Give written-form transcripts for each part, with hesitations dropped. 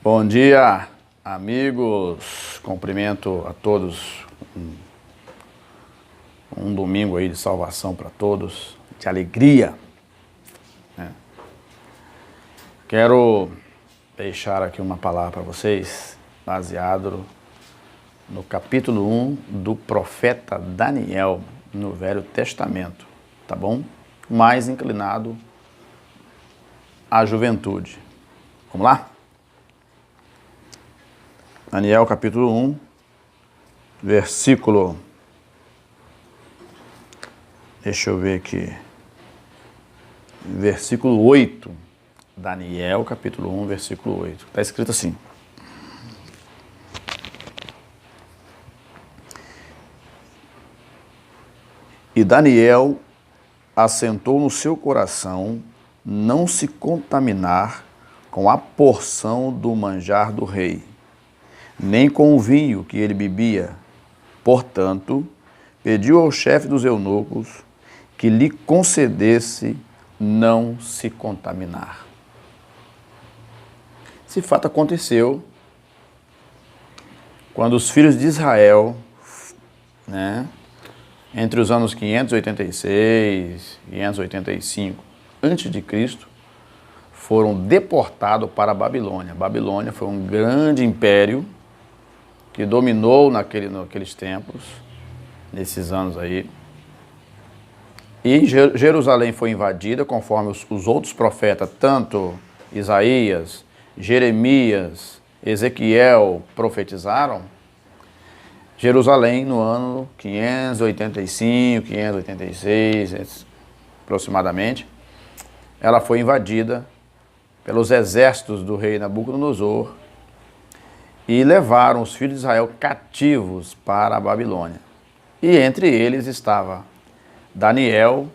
Bom dia, amigos. Cumprimento a todos. Um domingo aí de salvação para todos, de alegria. Quero deixar aqui uma palavra para vocês, baseado no capítulo 1 do profeta Daniel, no Velho Testamento, tá bom? Mais inclinado à juventude. Vamos lá? Daniel capítulo 1, versículo... Deixa eu ver aqui. Versículo 8. Daniel capítulo 1, versículo 8. Está escrito assim. E Daniel assentou no seu coração não se contaminar com a porção do manjar do rei, nem com o vinho que ele bebia. Portanto, pediu ao chefe dos eunucos que lhe concedesse não se contaminar. Esse fato aconteceu quando os filhos de Israel, entre os anos 586 e 585 a.C., foram deportados para a Babilônia. A Babilônia foi um grande império que dominou naqueles tempos, nesses anos aí. E Jerusalém foi invadida, conforme os outros profetas, tanto Isaías, Jeremias, Ezequiel profetizaram. Jerusalém, no ano 585, 586, aproximadamente, ela foi invadida pelos exércitos do rei Nabucodonosor e levaram os filhos de Israel cativos para a Babilônia. E entre eles estava Daniel,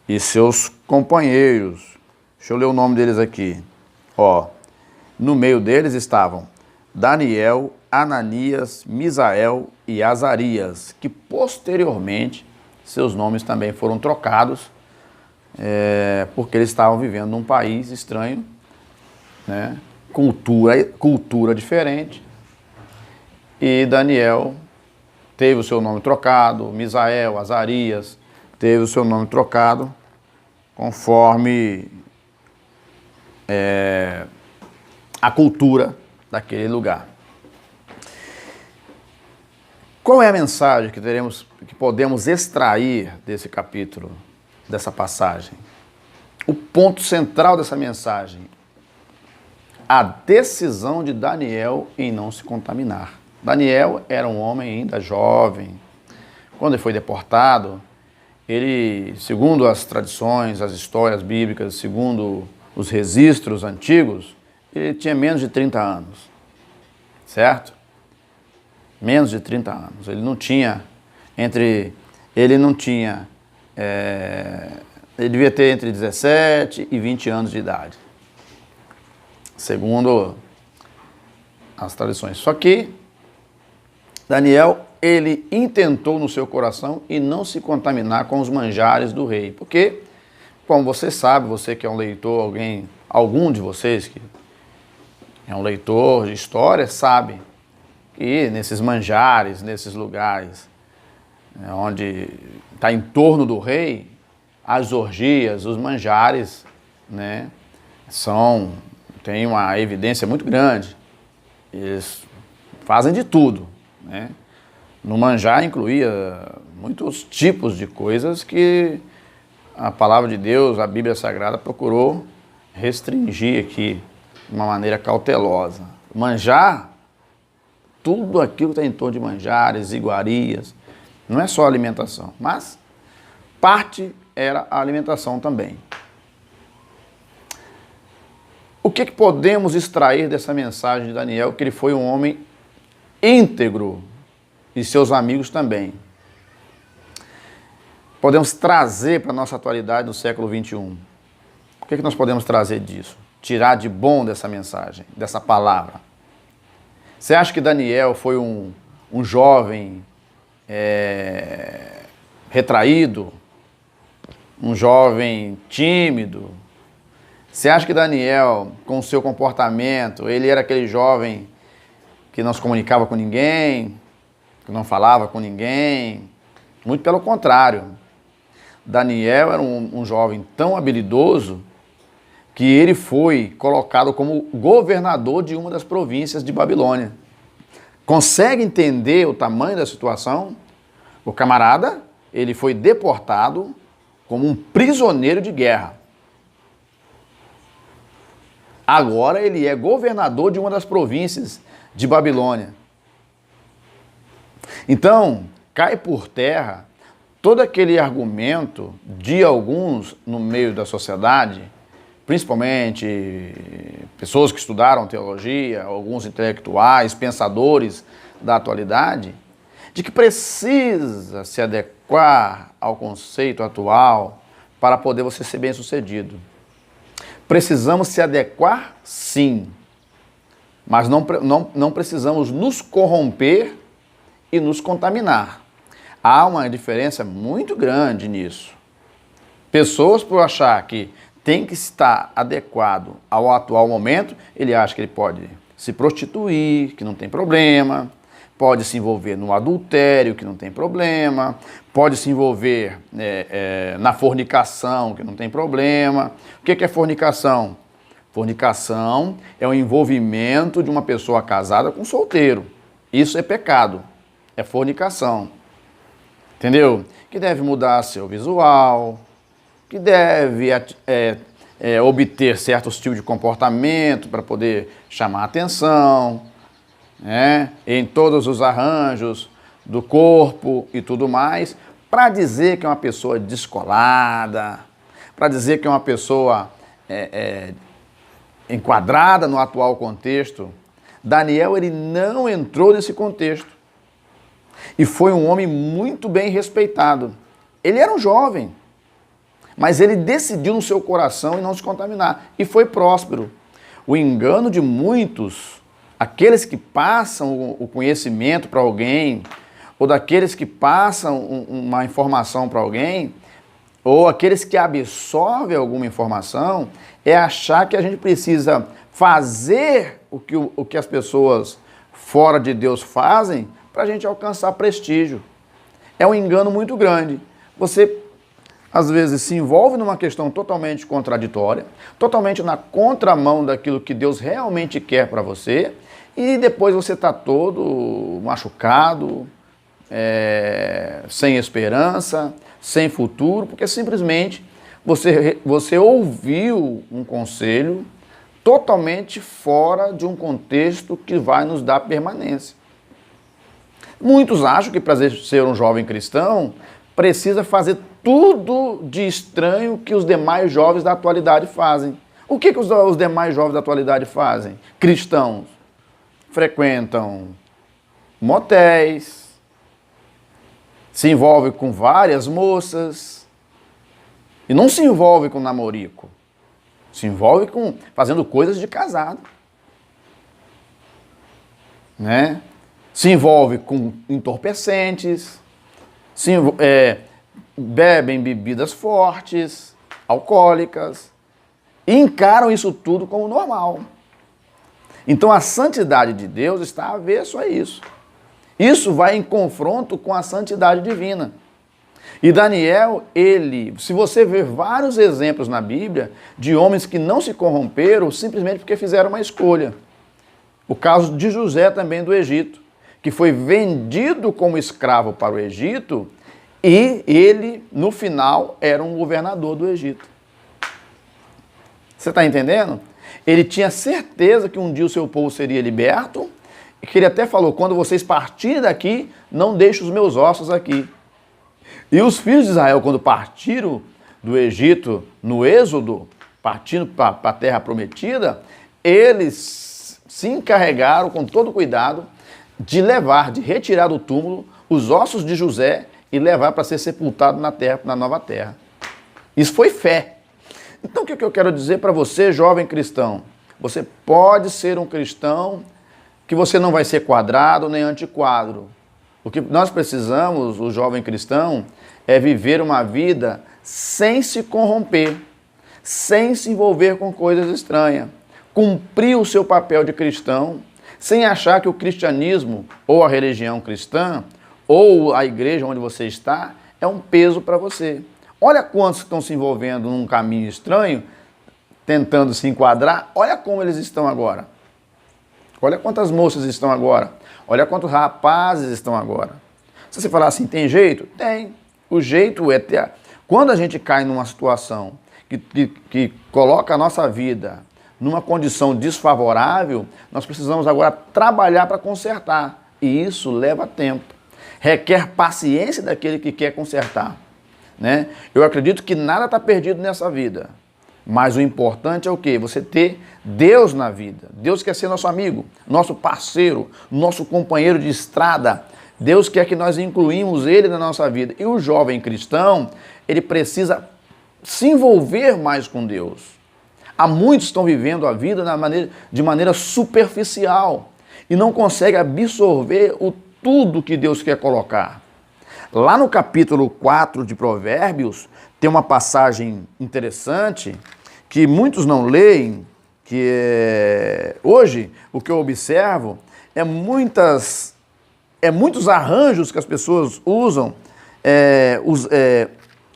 e seus companheiros. Deixa eu ler o nome deles aqui. No meio deles estavam Daniel, Ananias, Misael e Azarias, que posteriormente seus nomes também foram trocados, porque eles estavam vivendo num país estranho, cultura diferente, e Daniel teve o seu nome trocado, Misael, Azarias, teve o seu nome trocado, conforme a cultura daquele lugar. Qual é a mensagem que podemos extrair desse capítulo, dessa passagem? O ponto central dessa mensagem: a decisão de Daniel em não se contaminar. Daniel era um homem ainda jovem. Quando ele foi deportado, ele, segundo as tradições, as histórias bíblicas, segundo os registros antigos, ele tinha menos de 30 anos, certo? Menos de 30 anos. Ele devia ter entre 17 e 20 anos de idade, segundo as tradições. Só que Daniel, ele intentou no seu coração e não se contaminar com os manjares do rei. Porque, como você sabe, você que é um leitor, algum de vocês que é um leitor de história, sabe que nesses manjares, nesses lugares onde está em torno do rei, as orgias, os manjares, tem uma evidência muito grande. Eles fazem de tudo. No manjar incluía muitos tipos de coisas que a palavra de Deus, a Bíblia Sagrada, procurou restringir aqui de uma maneira cautelosa. Manjar, tudo aquilo que está em torno de manjares, iguarias, não é só alimentação, mas parte era a alimentação também. O que podemos extrair dessa mensagem de Daniel? Que ele foi um homem íntegro e seus amigos também. Podemos trazer para a nossa atualidade no século 21. O que nós podemos trazer disso? Tirar de bom dessa mensagem, dessa palavra? Você acha que Daniel foi um jovem retraído? Um jovem tímido? Você acha que Daniel, com o seu comportamento, ele era aquele jovem que não se comunicava com ninguém, que não falava com ninguém? Muito pelo contrário. Daniel era um jovem tão habilidoso que ele foi colocado como governador de uma das províncias de Babilônia. Consegue entender o tamanho da situação? O camarada, ele foi deportado como um prisioneiro de guerra. Agora ele é governador de uma das províncias de Babilônia. Então, cai por terra todo aquele argumento de alguns no meio da sociedade, principalmente pessoas que estudaram teologia, alguns intelectuais, pensadores da atualidade, de que precisa se adequar ao conceito atual para poder você ser bem-sucedido. Precisamos se adequar, sim, mas não precisamos nos corromper e nos contaminar. Há uma diferença muito grande nisso. Pessoas, por achar que tem que estar adequado ao atual momento, ele acha que ele pode se prostituir, que não tem problema, pode se envolver no adultério, que não tem problema, pode se envolver na fornicação, que não tem problema. O que é fornicação? Fornicação é o envolvimento de uma pessoa casada com um solteiro. Isso é pecado, é fornicação. Entendeu? Que deve mudar seu visual, que deve obter certos tipos de comportamento para poder chamar a atenção, né, em todos os arranjos do corpo e tudo mais, para dizer que é uma pessoa descolada, para dizer que é uma pessoa enquadrada no atual contexto. Daniel, ele não entrou nesse contexto e foi um homem muito bem respeitado. Ele era um jovem, mas ele decidiu no seu coração em não se contaminar e foi próspero. O engano de muitos, aqueles que passam o conhecimento para alguém, ou daqueles que passam uma informação para alguém, ou aqueles que absorvem alguma informação, é achar que a gente precisa fazer o que as pessoas fora de Deus fazem para a gente alcançar prestígio. É um engano muito grande. Você, às vezes, se envolve numa questão totalmente contraditória, totalmente na contramão daquilo que Deus realmente quer para você, e depois você está todo machucado, sem esperança, sem futuro, porque simplesmente você ouviu um conselho totalmente fora de um contexto que vai nos dar permanência. Muitos acham que para ser um jovem cristão precisa fazer tudo de estranho que os demais jovens da atualidade fazem. O que os demais jovens da atualidade fazem? Cristãos frequentam motéis, se envolve com várias moças e não se envolve com namorico. Se envolve fazendo coisas de casado, né? Se envolve com entorpecentes, bebem bebidas fortes, alcoólicas, e encaram isso tudo como normal. Então a santidade de Deus está avesso a isso. Isso vai em confronto com a santidade divina. E Daniel, se você ver vários exemplos na Bíblia de homens que não se corromperam simplesmente porque fizeram uma escolha. O caso de José também do Egito, que foi vendido como escravo para o Egito e ele, no final, era um governador do Egito. Você está entendendo? Ele tinha certeza que um dia o seu povo seria liberto, e que ele até falou, quando vocês partirem daqui, não deixem os meus ossos aqui. E os filhos de Israel, quando partiram do Egito, no Êxodo, partindo para a terra prometida, eles se encarregaram com todo cuidado de retirar do túmulo os ossos de José e levar para ser sepultado na terra, na nova terra. Isso foi fé. Então o que eu quero dizer para você, jovem cristão? Você pode ser um cristão que você não vai ser quadrado nem antiquadro. O que nós precisamos, o jovem cristão, é viver uma vida sem se corromper, sem se envolver com coisas estranhas. Cumprir o seu papel de cristão, sem achar que o cristianismo, ou a religião cristã, ou a igreja onde você está, é um peso para você. Olha quantos estão se envolvendo num caminho estranho, tentando se enquadrar. Olha como eles estão agora. Olha quantas moças estão agora. Olha quantos rapazes estão agora. Se você falar assim, tem jeito? Tem. O jeito é ter... Quando a gente cai numa situação que coloca a nossa vida numa condição desfavorável, nós precisamos agora trabalhar para consertar. E isso leva tempo. Requer paciência daquele que quer consertar. Né? Eu acredito que nada está perdido nessa vida. Mas o importante é o quê? Você ter Deus na vida. Deus quer ser nosso amigo, nosso parceiro, nosso companheiro de estrada. Deus quer que nós incluímos Ele na nossa vida. E o jovem cristão, ele precisa se envolver mais com Deus. Há muitos que estão vivendo a vida de maneira superficial e não conseguem absorver tudo que Deus quer colocar. Lá no capítulo 4 de Provérbios, tem uma passagem interessante que muitos não leem, hoje o que eu observo é muitos arranjos que as pessoas usam,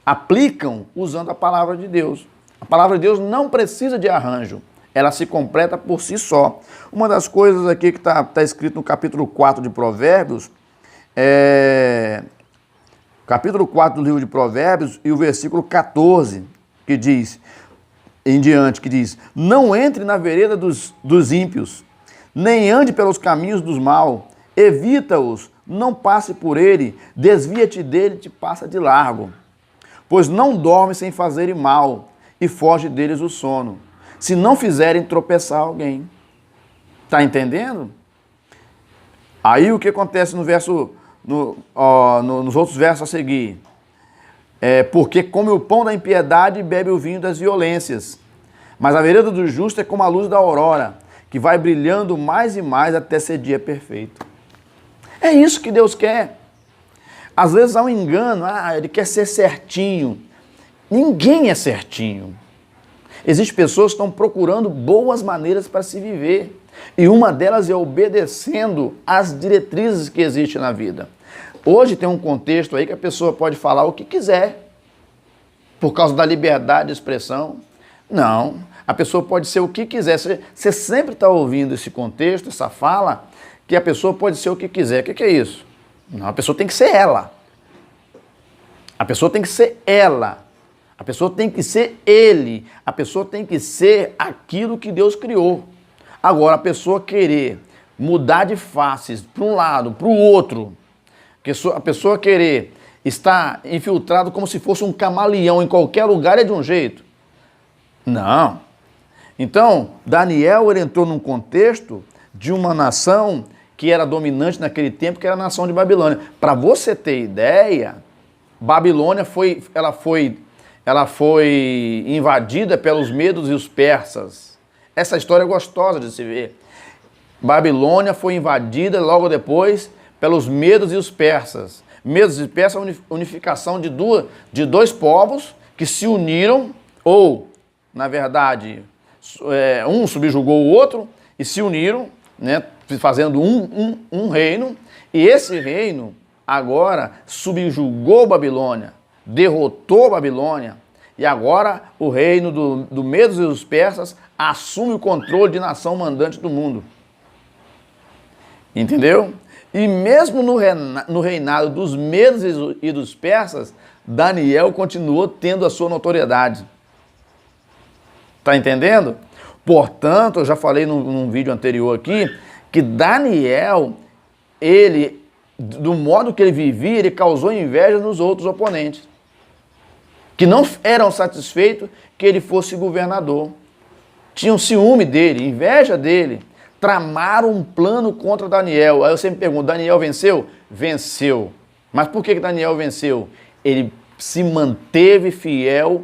aplicam usando a palavra de Deus. A palavra de Deus não precisa de arranjo, ela se completa por si só. Uma das coisas aqui que está escrito no capítulo 4 de Provérbios, capítulo 4 do livro de Provérbios e o versículo 14, que diz, em diante, que diz, não entre na vereda dos ímpios, nem ande pelos caminhos dos maus, evita-os, não passe por ele, desvia-te dele e te passa de largo. Pois não dorme sem fazerem mal, e foge deles o sono, se não fizerem tropeçar alguém. Está entendendo? Aí o que acontece nos outros versos a seguir? Porque come o pão da impiedade e bebe o vinho das violências. Mas a vereda do justo é como a luz da aurora, que vai brilhando mais e mais até ser dia perfeito. É isso que Deus quer. Às vezes há um engano, ele quer ser certinho. Ninguém é certinho. Existem pessoas que estão procurando boas maneiras para se viver. E uma delas é obedecendo às diretrizes que existem na vida. Hoje tem um contexto aí que a pessoa pode falar o que quiser, por causa da liberdade de expressão. Não, a pessoa pode ser o que quiser. Você sempre está ouvindo esse contexto, essa fala, que a pessoa pode ser o que quiser. O que é isso? Não, a pessoa tem que ser ela. A pessoa tem que ser ela. A pessoa tem que ser ele. A pessoa tem que ser aquilo que Deus criou. Agora, a pessoa querer mudar de faces para um lado, para o outro, a pessoa querer estar infiltrado como se fosse um camaleão em qualquer lugar é de um jeito. Não. Então, Daniel ele entrou num contexto de uma nação que era dominante naquele tempo, que era a nação de Babilônia. Para você ter ideia, Babilônia foi invadida pelos medos e os persas. Essa história é gostosa de se ver. Babilônia foi invadida logo depois pelos medos e os persas. Medos e persas é a unificação de dois povos que se uniram, ou, na verdade, um subjugou o outro e se uniram, né, fazendo um reino, e esse reino agora subjugou Babilônia, derrotou Babilônia, e agora o reino do Medos e dos persas assume o controle de nação mandante do mundo. Entendeu? E mesmo no reinado dos Medos e dos persas, Daniel continuou tendo a sua notoriedade. Está entendendo? Portanto, eu já falei num vídeo anterior aqui, que Daniel, do modo que ele vivia, ele causou inveja nos outros oponentes, que não eram satisfeitos que ele fosse governador. Tinham ciúme dele, inveja dele, tramaram um plano contra Daniel. Aí eu sempre pergunto, Daniel venceu? Venceu. Mas por que Daniel venceu? Ele se manteve fiel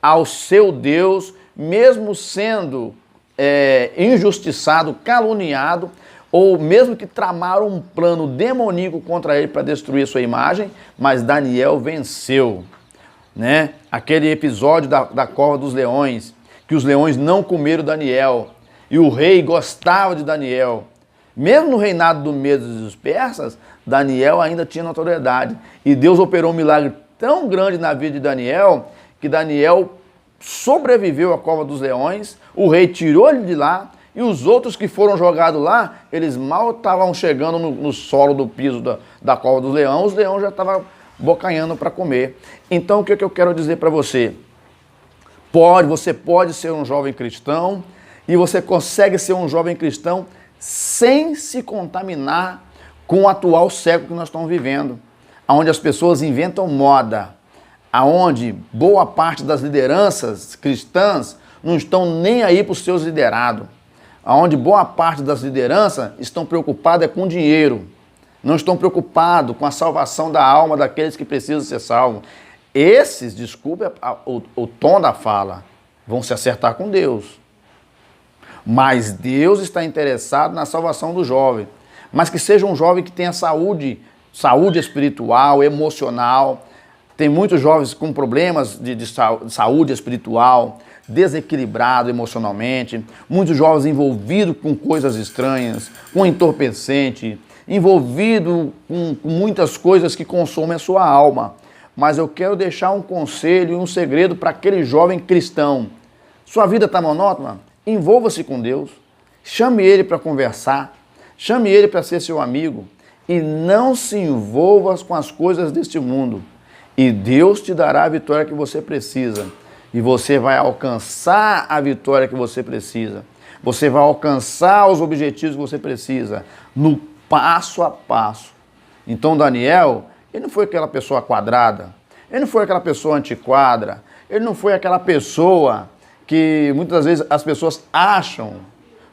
ao seu Deus, mesmo sendo injustiçado, caluniado, ou mesmo que tramaram um plano demoníaco contra ele para destruir sua imagem, mas Daniel venceu. né? Aquele episódio da cova dos leões, que os leões não comeram Daniel, e o rei gostava de Daniel. Mesmo no reinado do Medos e dos persas, Daniel ainda tinha notoriedade. E Deus operou um milagre tão grande na vida de Daniel, que Daniel sobreviveu à cova dos leões, o rei tirou ele de lá, e os outros que foram jogados lá, eles mal estavam chegando no solo do piso da cova dos leões, os leões já estavam bocanhando para comer. Então o que eu quero dizer para você? Você pode ser um jovem cristão, e você consegue ser um jovem cristão sem se contaminar com o atual século que nós estamos vivendo, onde as pessoas inventam moda, aonde boa parte das lideranças cristãs não estão nem aí para os seus liderados, aonde boa parte das lideranças estão preocupadas com dinheiro, não estão preocupados com a salvação da alma daqueles que precisam ser salvos. Esses, desculpe o tom da fala, vão se acertar com Deus. Mas Deus está interessado na salvação do jovem. Mas que seja um jovem que tenha saúde espiritual, emocional. Tem muitos jovens com problemas de saúde espiritual, desequilibrado emocionalmente. Muitos jovens envolvidos com coisas estranhas, com entorpecente, envolvido com muitas coisas que consomem a sua alma. Mas eu quero deixar um conselho e um segredo para aquele jovem cristão. Sua vida está monótona? Envolva-se com Deus, chame Ele para conversar, chame Ele para ser seu amigo e não se envolva com as coisas deste mundo. E Deus te dará a vitória que você precisa e você vai alcançar a vitória que você precisa. Você vai alcançar os objetivos que você precisa no passo a passo. Então Daniel, ele não foi aquela pessoa quadrada, ele não foi aquela pessoa antiquada, ele não foi aquela pessoa que muitas vezes as pessoas acham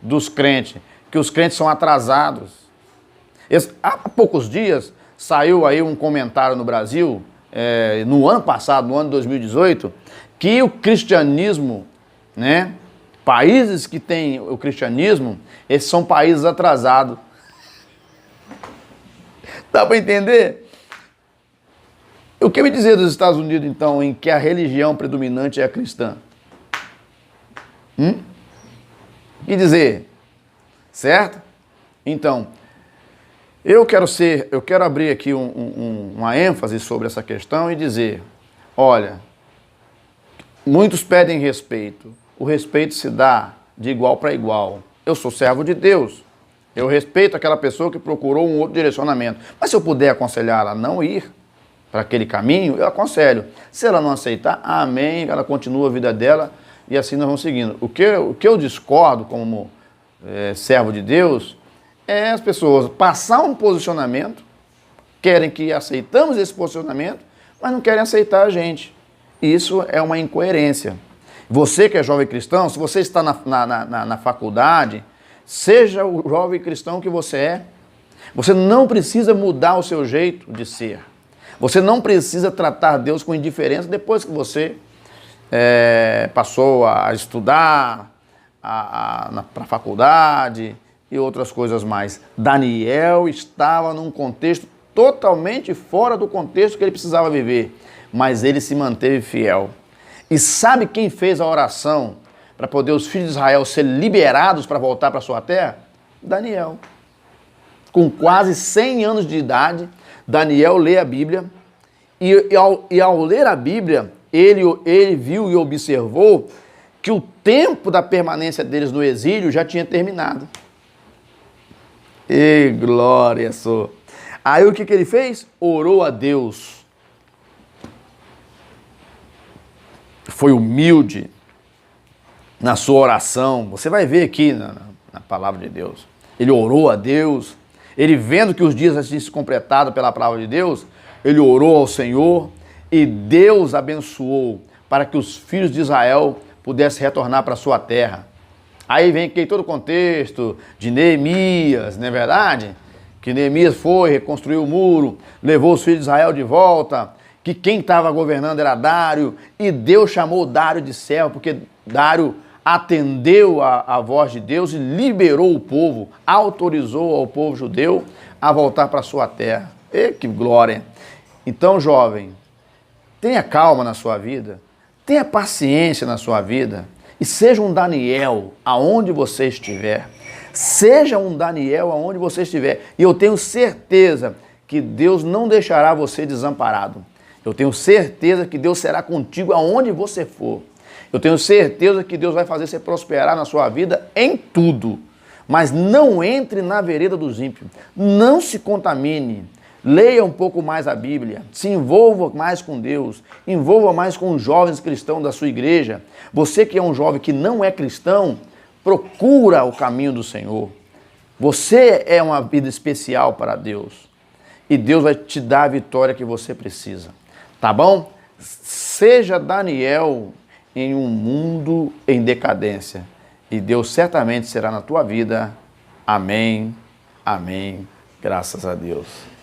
dos crentes, que os crentes são atrasados. Há poucos dias saiu aí um comentário no Brasil, no ano passado, no ano de 2018, que o cristianismo, né, países que têm o cristianismo, esses são países atrasados. Dá para entender? O que me dizer dos Estados Unidos, então, em que a religião predominante é a cristã? O que dizer? Certo? Então, eu quero abrir aqui uma ênfase sobre essa questão e dizer, olha, muitos pedem respeito. O respeito se dá de igual para igual. Eu sou servo de Deus. Eu respeito aquela pessoa que procurou um outro direcionamento. Mas se eu puder aconselhar ela a não ir para aquele caminho, eu aconselho. Se ela não aceitar, amém, ela continua a vida dela e assim nós vamos seguindo. O que eu discordo como servo de Deus é as pessoas passar um posicionamento, querem que aceitamos esse posicionamento, mas não querem aceitar a gente. Isso é uma incoerência. Você que é jovem cristão, se você está na faculdade, seja o jovem cristão que você é. Você não precisa mudar o seu jeito de ser. Você não precisa tratar Deus com indiferença depois que você passou a estudar para a faculdade e outras coisas mais. Daniel estava num contexto totalmente fora do contexto que ele precisava viver, mas ele se manteve fiel. E sabe quem fez a oração para poder os filhos de Israel ser liberados para voltar para sua terra? Daniel. Com quase 100 anos de idade, Daniel lê a Bíblia e ao ler a Bíblia, ele viu e observou que o tempo da permanência deles no exílio já tinha terminado. E glória só. Aí o que ele fez? Orou a Deus. Foi humilde na sua oração. Você vai ver aqui na palavra de Deus. Ele orou a Deus. Ele vendo que os dias já tinham se completado pela palavra de Deus, ele orou ao Senhor e Deus abençoou para que os filhos de Israel pudessem retornar para a sua terra. Aí vem aqui todo o contexto de Neemias, não é verdade? Que Neemias foi, reconstruiu o muro, levou os filhos de Israel de volta, que quem estava governando era Dário, e Deus chamou Dário de servo, porque Dário atendeu a voz de Deus e liberou o povo, autorizou ao povo judeu a voltar para a sua terra. E que glória! Então, jovem, tenha calma na sua vida, tenha paciência na sua vida e seja um Daniel aonde você estiver. Seja um Daniel aonde você estiver. E eu tenho certeza que Deus não deixará você desamparado. Eu tenho certeza que Deus será contigo aonde você for. Eu tenho certeza que Deus vai fazer você prosperar na sua vida em tudo. Mas não entre na vereda dos ímpios. Não se contamine. Leia um pouco mais a Bíblia. Se envolva mais com Deus. Envolva mais com os jovens cristãos da sua igreja. Você que é um jovem que não é cristão, procura o caminho do Senhor. Você é uma vida especial para Deus. E Deus vai te dar a vitória que você precisa. Tá bom? Seja Daniel em um mundo em decadência. E Deus certamente será na tua vida. Amém. Amém. Graças a Deus.